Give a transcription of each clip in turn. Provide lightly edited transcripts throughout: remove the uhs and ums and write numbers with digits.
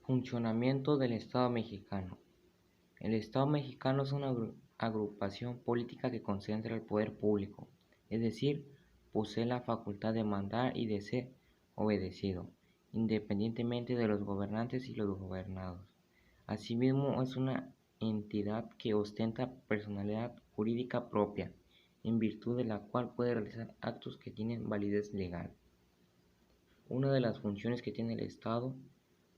Funcionamiento del Estado mexicano. El Estado mexicano es una agrupación política que concentra el poder público, es decir, posee la facultad de mandar y de ser obedecido, independientemente de los gobernantes y los gobernados. Asimismo, es una entidad que ostenta personalidad jurídica propia, en virtud de la cual puede realizar actos que tienen validez legal. Una de las funciones que tiene el Estado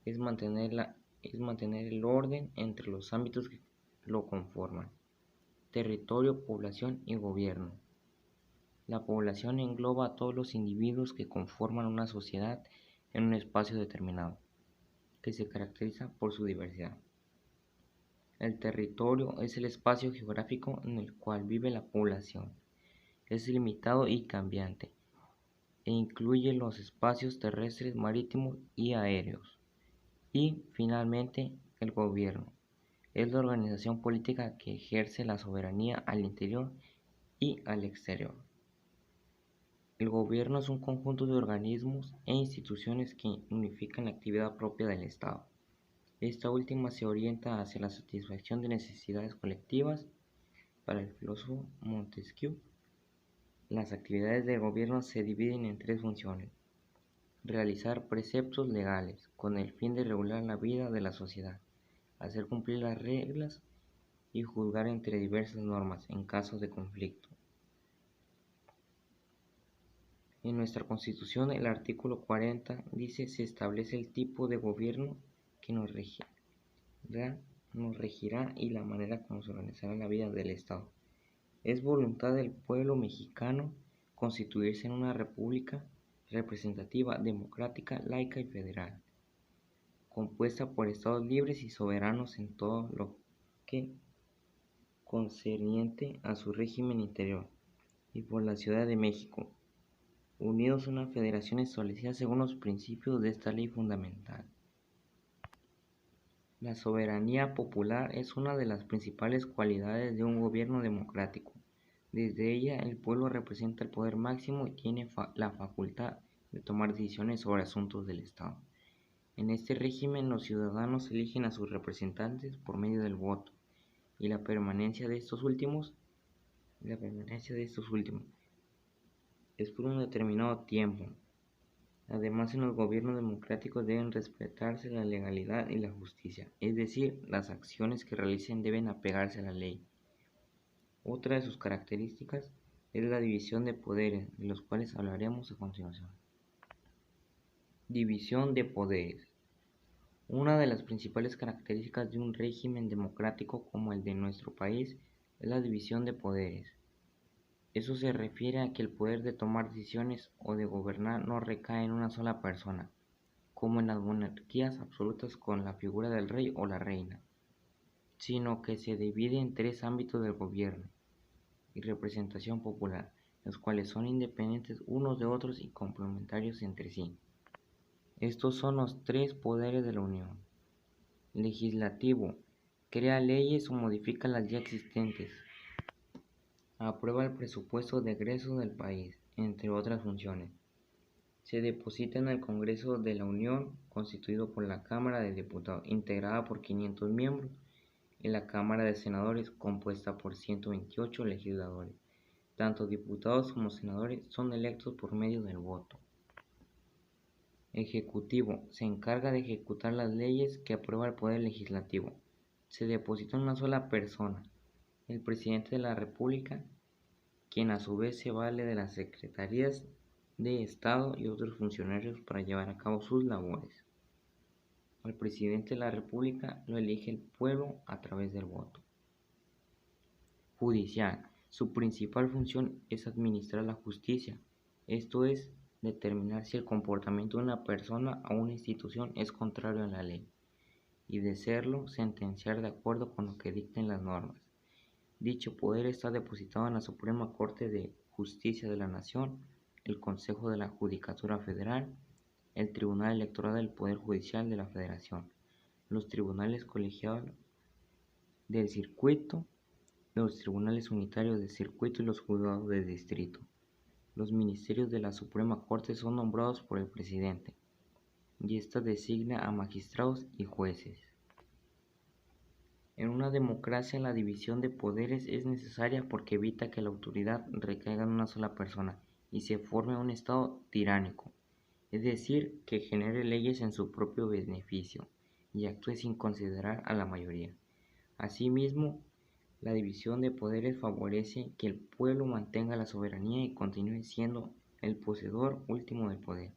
es mantener el orden entre los ámbitos que lo conforman: territorio, población y gobierno. La población engloba a todos los individuos que conforman una sociedad en un espacio determinado, que se caracteriza por su diversidad. El territorio es el espacio geográfico en el cual vive la población. Es limitado y cambiante, e incluye los espacios terrestres, marítimos y aéreos. Y, finalmente, el gobierno es la organización política que ejerce la soberanía al interior y al exterior. El gobierno es un conjunto de organismos e instituciones que unifican la actividad propia del Estado. Esta última se orienta hacia la satisfacción de necesidades colectivas. Para el filósofo Montesquieu, las actividades del gobierno se dividen en tres funciones: realizar preceptos legales con el fin de regular la vida de la sociedad, hacer cumplir las reglas y juzgar entre diversas normas en caso de conflicto. En nuestra Constitución, el artículo 40 dice: se establece el tipo de gobierno que nos regirá y la manera como se organizará la vida del Estado. Es voluntad del pueblo mexicano constituirse en una república representativa, democrática, laica y federal, compuesta por estados libres y soberanos en todo lo que concerniente a su régimen interior, y por la Ciudad de México, unidos a una federación establecida según los principios de esta ley fundamental. La soberanía popular es una de las principales cualidades de un gobierno democrático. Desde ella, el pueblo representa el poder máximo y tiene la facultad de tomar decisiones sobre asuntos del Estado. En este régimen, los ciudadanos eligen a sus representantes por medio del voto, y la permanencia de estos últimos es por un determinado tiempo. Además, en los gobiernos democráticos deben respetarse la legalidad y la justicia, es decir, las acciones que realicen deben apegarse a la ley. Otra de sus características es la división de poderes, de los cuales hablaremos a continuación. División de poderes. Una de las principales características de un régimen democrático como el de nuestro país es la división de poderes. Eso se refiere a que el poder de tomar decisiones o de gobernar no recae en una sola persona, como en las monarquías absolutas con la figura del rey o la reina, sino que se divide en tres ámbitos del gobierno y representación popular, los cuales son independientes unos de otros y complementarios entre sí. Estos son los tres poderes de la Unión. Legislativo: crea leyes o modifica las ya existentes. Aprueba el presupuesto de egresos del país, entre otras funciones. Se deposita en el Congreso de la Unión, constituido por la Cámara de Diputados, integrada por 500 miembros, y la Cámara de Senadores, compuesta por 128 legisladores. Tanto diputados como senadores son electos por medio del voto. Ejecutivo: se encarga de ejecutar las leyes que aprueba el Poder Legislativo. Se deposita en una sola persona, el Presidente de la República, quien a su vez se vale de las secretarías de Estado y otros funcionarios para llevar a cabo sus labores. Al Presidente de la República lo elige el pueblo a través del voto. Judicial: su principal función es administrar la justicia, esto es, determinar si el comportamiento de una persona o una institución es contrario a la ley, y de serlo, sentenciar de acuerdo con lo que dicten las normas. Dicho poder está depositado en la Suprema Corte de Justicia de la Nación, el Consejo de la Judicatura Federal, el Tribunal Electoral del Poder Judicial de la Federación, los tribunales colegiados del circuito, los tribunales unitarios del circuito y los juzgados de distrito. Los ministerios de la Suprema Corte son nombrados por el presidente. y ésta designa a magistrados y jueces. En una democracia la división de poderes es necesaria porque evita que la autoridad recaiga en una sola persona y se forme un estado tiránico, es decir, que genere leyes en su propio beneficio y actúe sin considerar a la mayoría. Asimismo, la división de poderes favorece que el pueblo mantenga la soberanía y continúe siendo el poseedor último del poder,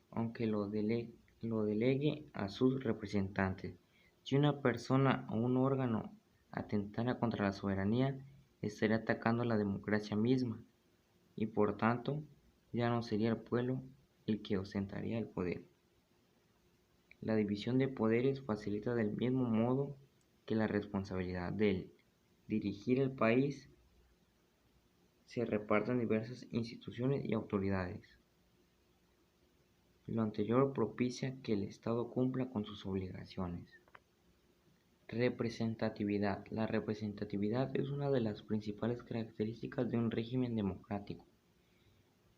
aunque lo delegue a sus representantes. Si una persona o un órgano atentara contra la soberanía, estaría atacando a la democracia misma y por tanto ya no sería el pueblo el que ostentaría el poder. La división de poderes facilita del mismo modo que la responsabilidad de dirigir el país se reparta en diversas instituciones y autoridades. Lo anterior propicia que el Estado cumpla con sus obligaciones. Representatividad. La representatividad es una de las principales características de un régimen democrático.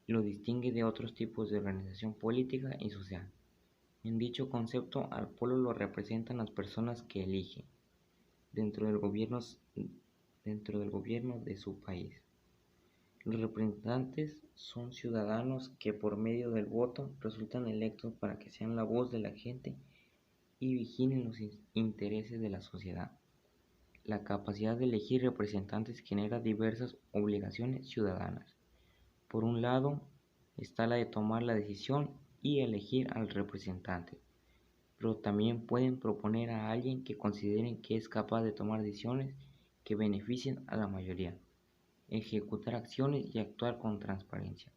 Lo distingue de otros tipos de organización política y social. En dicho concepto, al pueblo lo representan las personas que elige dentro del gobierno de su país. Los representantes son ciudadanos que por medio del voto resultan electos para que sean la voz de la gente y vigilen los intereses de la sociedad. La capacidad de elegir representantes genera diversas obligaciones ciudadanas. Por un lado, está la de tomar la decisión y elegir al representante, pero también pueden proponer a alguien que consideren que es capaz de tomar decisiones que beneficien a la mayoría, ejecutar acciones y actuar con transparencia.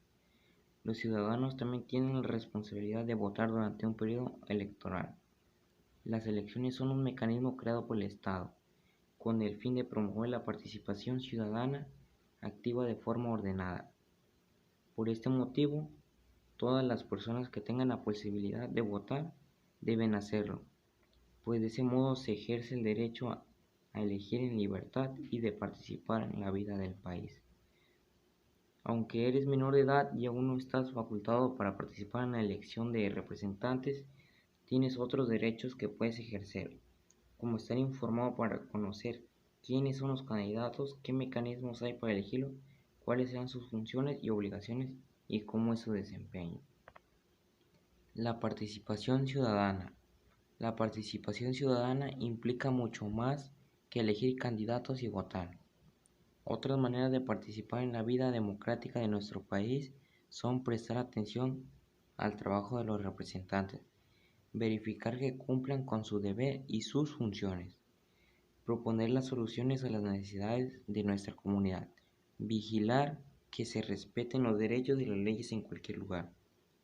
Los ciudadanos también tienen la responsabilidad de votar durante un periodo electoral. Las elecciones son un mecanismo creado por el Estado, con el fin de promover la participación ciudadana activa de forma ordenada. Por este motivo, todas las personas que tengan la posibilidad de votar deben hacerlo, pues de ese modo se ejerce el derecho a elegir en libertad y de participar en la vida del país. Aunque eres menor de edad y aún no estás facultado para participar en la elección de representantes, tienes otros derechos que puedes ejercer, como estar informado para conocer quiénes son los candidatos, qué mecanismos hay para elegirlo, cuáles serán sus funciones y obligaciones y cómo es su desempeño. La participación ciudadana. La participación ciudadana implica mucho más que elegir candidatos y votar. Otras maneras de participar en la vida democrática de nuestro país son prestar atención al trabajo de los representantes, verificar que cumplan con su deber y sus funciones, proponer las soluciones a las necesidades de nuestra comunidad, vigilar que se respeten los derechos y las leyes en cualquier lugar,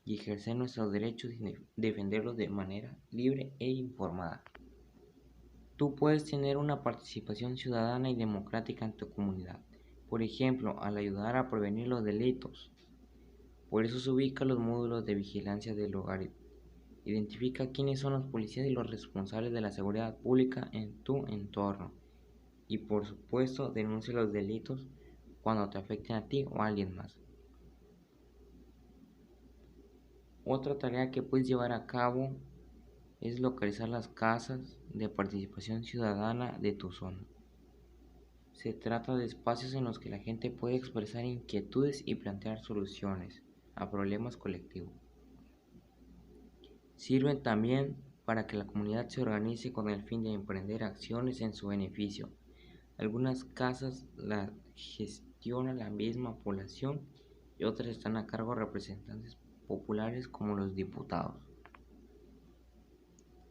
y ejercer nuestros derechos y defenderlos de manera libre e informada. Tú puedes tener una participación ciudadana y democrática en tu comunidad, por ejemplo, al ayudar a prevenir los delitos. Por eso se ubican los módulos de vigilancia del hogar. Identifica quiénes son los policías y los responsables de la seguridad pública en tu entorno. Y por supuesto, denuncia los delitos cuando te afecten a ti o a alguien más. Otra tarea que puedes llevar a cabo es localizar las casas de participación ciudadana de tu zona. Se trata de espacios en los que la gente puede expresar inquietudes y plantear soluciones a problemas colectivos. Sirven también para que la comunidad se organice con el fin de emprender acciones en su beneficio. Algunas casas las gestiona la misma población y otras están a cargo de representantes populares como los diputados.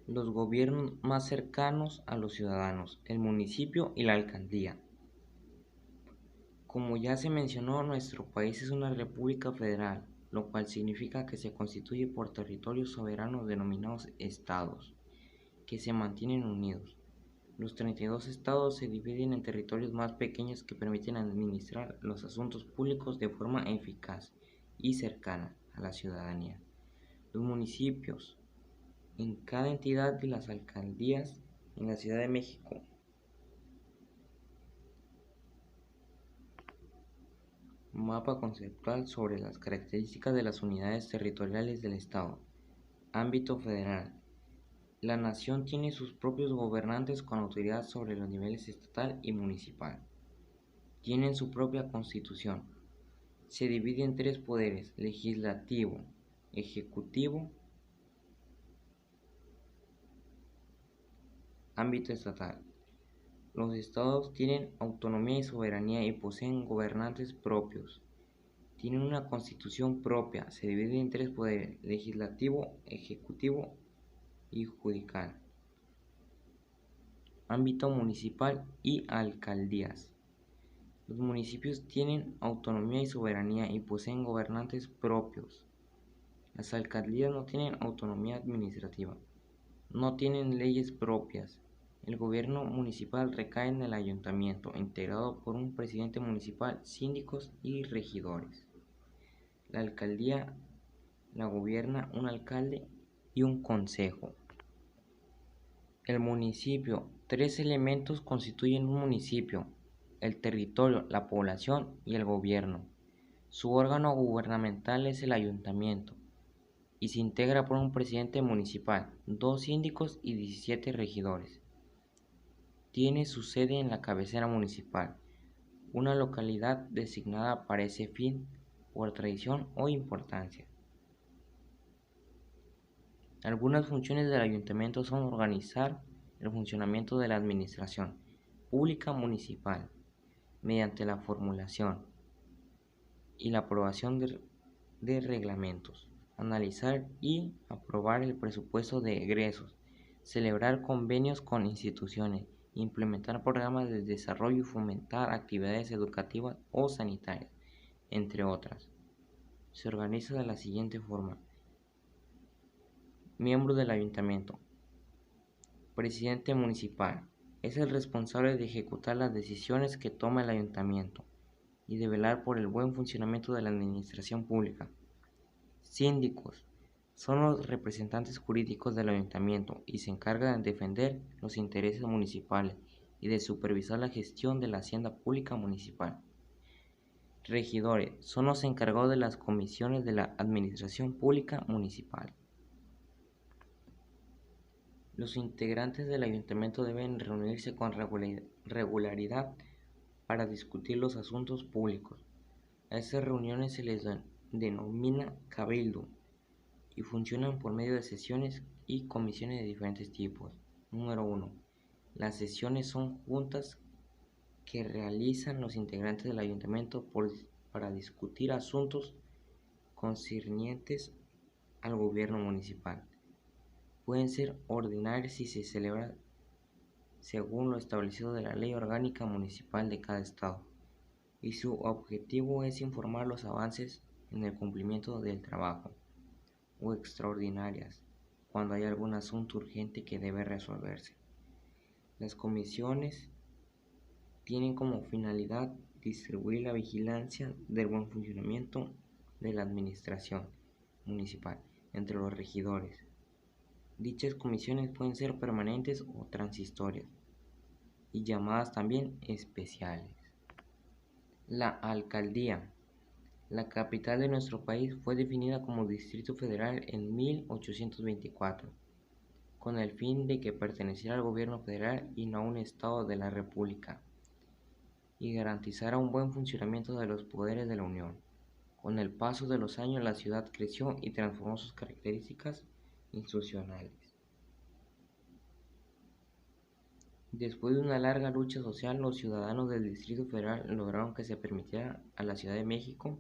Los gobiernos más cercanos a los ciudadanos, el municipio y la alcaldía. Como ya se mencionó, nuestro país es una república federal, lo cual significa que se constituye por territorios soberanos denominados estados, que se mantienen unidos. Los 32 estados se dividen en territorios más pequeños que permiten administrar los asuntos públicos de forma eficaz y cercana a la ciudadanía. Los municipios. En cada entidad de las alcaldías en la Ciudad de México. Mapa conceptual sobre las características de las unidades territoriales del Estado. Ámbito federal. La nación tiene sus propios gobernantes con autoridad sobre los niveles estatal y municipal. Tienen su propia constitución. Se divide en tres poderes: legislativo, ejecutivo, ámbito estatal. Los estados tienen autonomía y soberanía y poseen gobernantes propios. Tienen una constitución propia. Se divide en tres poderes: legislativo, ejecutivo y judicial. Ámbito municipal y alcaldías. Los municipios tienen autonomía y soberanía y poseen gobernantes propios. Las alcaldías no tienen autonomía administrativa, no tienen leyes propias. El gobierno municipal recae en el ayuntamiento, integrado por un presidente municipal, síndicos y regidores. La alcaldía la gobierna un alcalde y un consejo. El municipio. Tres elementos constituyen un municipio: el territorio, la población y el gobierno. Su órgano gubernamental es el ayuntamiento y se integra por un presidente municipal, 2 síndicos y 17 regidores. Tiene su sede en la cabecera municipal, una localidad designada para ese fin por tradición o importancia. Algunas funciones del ayuntamiento son organizar el funcionamiento de la administración pública municipal mediante la formulación y la aprobación de reglamentos, analizar y aprobar el presupuesto de egresos, celebrar convenios con instituciones, implementar programas de desarrollo y fomentar actividades educativas o sanitarias, entre otras. Se organiza de la siguiente forma: miembros del ayuntamiento. Presidente municipal. Es el responsable de ejecutar las decisiones que toma el ayuntamiento y de velar por el buen funcionamiento de la administración pública. Síndicos. Son los representantes jurídicos del ayuntamiento y se encargan de defender los intereses municipales y de supervisar la gestión de la hacienda pública municipal. Regidores. Son los encargados de las comisiones de la administración pública municipal. Los integrantes del ayuntamiento deben reunirse con regularidad para discutir los asuntos públicos. A esas reuniones se les denomina cabildo y funcionan por medio de sesiones y comisiones de diferentes tipos. Número 1. Las sesiones son juntas que realizan los integrantes del ayuntamiento para discutir asuntos concernientes al gobierno municipal. Pueden ser ordinarias y se celebran según lo establecido de la Ley Orgánica Municipal de cada estado, y su objetivo es informar los avances en el cumplimiento del trabajo, o extraordinarias, cuando hay algún asunto urgente que debe resolverse. Las comisiones tienen como finalidad distribuir la vigilancia del buen funcionamiento de la administración municipal entre los regidores. Dichas comisiones pueden ser permanentes o transitorias, y llamadas también especiales. La alcaldía. La capital de nuestro país fue definida como Distrito Federal en 1824, con el fin de que perteneciera al gobierno federal y no a un estado de la República, y garantizara un buen funcionamiento de los poderes de la Unión. Con el paso de los años, la ciudad creció y transformó sus características institucionales. Después de una larga lucha social, los ciudadanos del Distrito Federal lograron que se permitiera a la Ciudad de México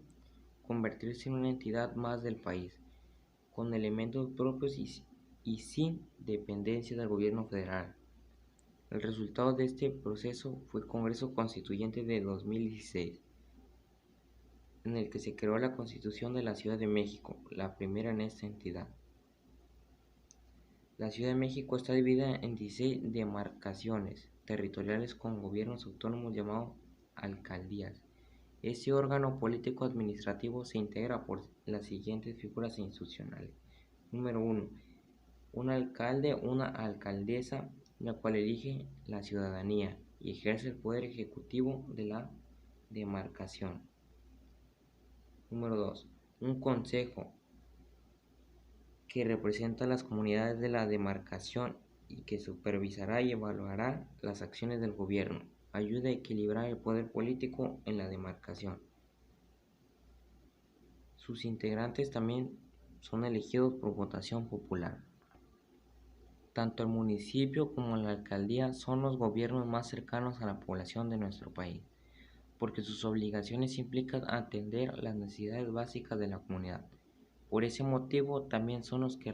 convertirse en una entidad más del país, con elementos propios y sin dependencia del gobierno federal. El resultado de este proceso fue el Congreso Constituyente de 2016, en el que se creó la Constitución de la Ciudad de México, la primera en esta entidad. La Ciudad de México está dividida en 16 demarcaciones territoriales con gobiernos autónomos llamados alcaldías. Este órgano político-administrativo se integra por las siguientes figuras institucionales. Número 1. Un alcalde o una alcaldesa, la cual elige la ciudadanía y ejerce el poder ejecutivo de la demarcación. Número 2. Un consejo, que representa a las comunidades de la demarcación y que supervisará y evaluará las acciones del gobierno. Ayuda a equilibrar el poder político en la demarcación. Sus integrantes también son elegidos por votación popular. Tanto el municipio como la alcaldía son los gobiernos más cercanos a la población de nuestro país, porque sus obligaciones implican atender las necesidades básicas de la comunidad. Por ese motivo, también son los que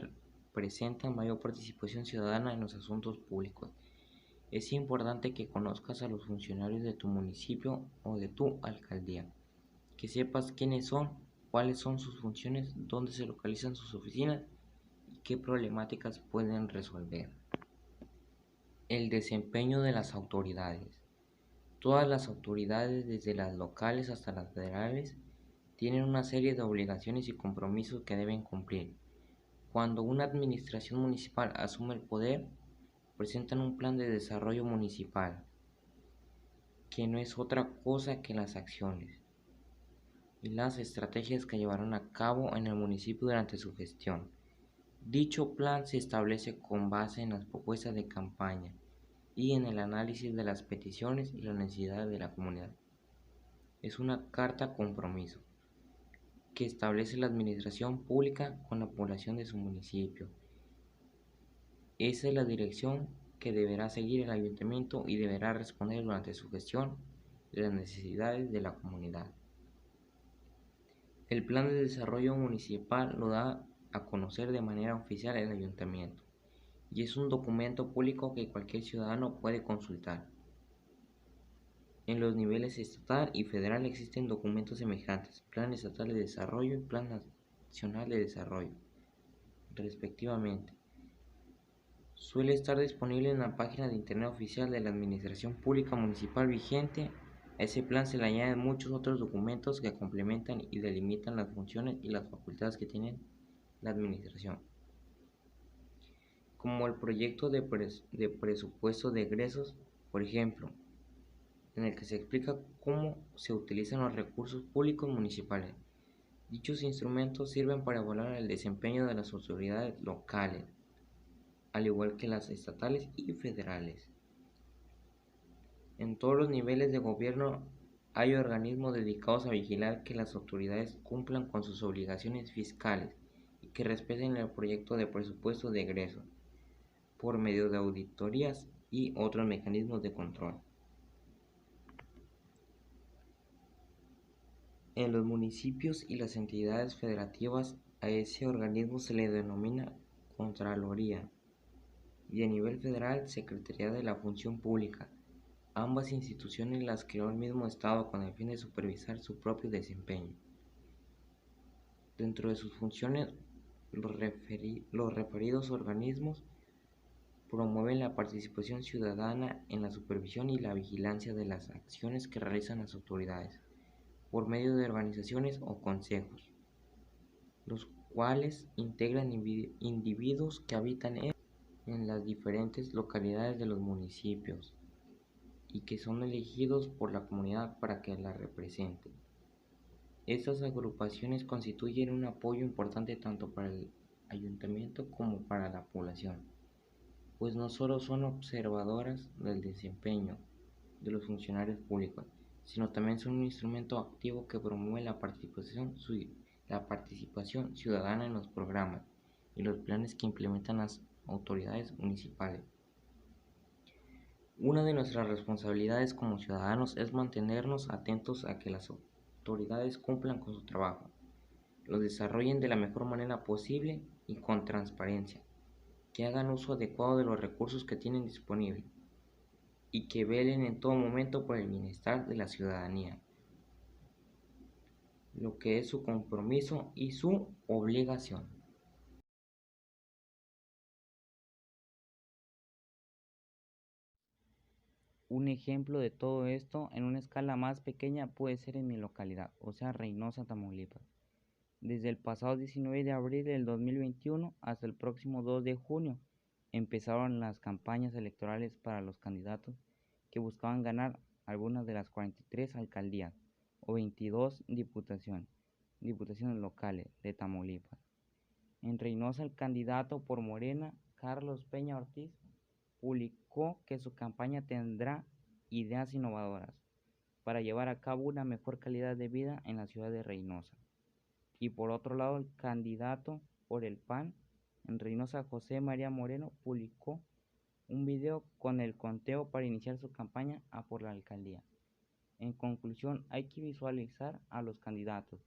presentan mayor participación ciudadana en los asuntos públicos. Es importante que conozcas a los funcionarios de tu municipio o de tu alcaldía, que sepas quiénes son, cuáles son sus funciones, dónde se localizan sus oficinas y qué problemáticas pueden resolver. El desempeño de las autoridades. Todas las autoridades, desde las locales hasta las federales, tienen una serie de obligaciones y compromisos que deben cumplir. Cuando una administración municipal asume el poder, presentan un plan de desarrollo municipal, que no es otra cosa que las acciones y las estrategias que llevarán a cabo en el municipio durante su gestión. Dicho plan se establece con base en las propuestas de campaña y en el análisis de las peticiones y las necesidades de la comunidad. Es una carta compromiso que establece la administración pública con la población de su municipio. Esa es la dirección que deberá seguir el ayuntamiento y deberá responder durante su gestión de las necesidades de la comunidad. El plan de desarrollo municipal lo da a conocer de manera oficial el ayuntamiento y es un documento público que cualquier ciudadano puede consultar. En los niveles estatal y federal existen documentos semejantes, Plan Estatal de Desarrollo y Plan Nacional de Desarrollo, respectivamente. Suele estar disponible en la página de internet oficial de la Administración Pública Municipal vigente. A ese plan se le añaden muchos otros documentos que complementan y delimitan las funciones y las facultades que tiene la Administración, como el proyecto de presupuesto de egresos, por ejemplo, en el que se explica cómo se utilizan los recursos públicos municipales. Dichos instrumentos sirven para evaluar el desempeño de las autoridades locales, al igual que las estatales y federales. En todos los niveles de gobierno hay organismos dedicados a vigilar que las autoridades cumplan con sus obligaciones fiscales y que respeten el proyecto de presupuesto de egresos, por medio de auditorías y otros mecanismos de control. En los municipios y las entidades federativas, a ese organismo se le denomina Contraloría y a nivel federal Secretaría de la Función Pública. Ambas instituciones las creó el mismo Estado con el fin de supervisar su propio desempeño. Dentro de sus funciones, los referidos organismos promueven la participación ciudadana en la supervisión y la vigilancia de las acciones que realizan las autoridades, por medio de organizaciones o consejos, los cuales integran individuos que habitan en las diferentes localidades de los municipios y que son elegidos por la comunidad para que la representen. Estas agrupaciones constituyen un apoyo importante tanto para el ayuntamiento como para la población, pues no solo son observadoras del desempeño de los funcionarios públicos, sino también son un instrumento activo que promueve la participación ciudadana en los programas y los planes que implementan las autoridades municipales. Una de nuestras responsabilidades como ciudadanos es mantenernos atentos a que las autoridades cumplan con su trabajo, lo desarrollen de la mejor manera posible y con transparencia, que hagan uso adecuado de los recursos que tienen disponibles y que velen en todo momento por el bienestar de la ciudadanía, lo que es su compromiso y su obligación. Un ejemplo de todo esto en una escala más pequeña puede ser en mi localidad, o sea, Reynosa, Tamaulipas. Desde el pasado 19 de abril del 2021 hasta el próximo 2 de junio empezaron las campañas electorales para los candidatos que buscaban ganar algunas de las 43 alcaldías o 22 diputaciones locales de Tamaulipas. En Reynosa, el candidato por Morena, Carlos Peña Ortiz, publicó que su campaña tendrá ideas innovadoras para llevar a cabo una mejor calidad de vida en la ciudad de Reynosa. Y por otro lado, el candidato por el PAN en Reynosa, José María Moreno, publicó un video con el conteo para iniciar su campaña a por la alcaldía. En conclusión, hay que visualizar a los candidatos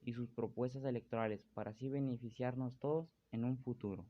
y sus propuestas electorales para así beneficiarnos todos en un futuro.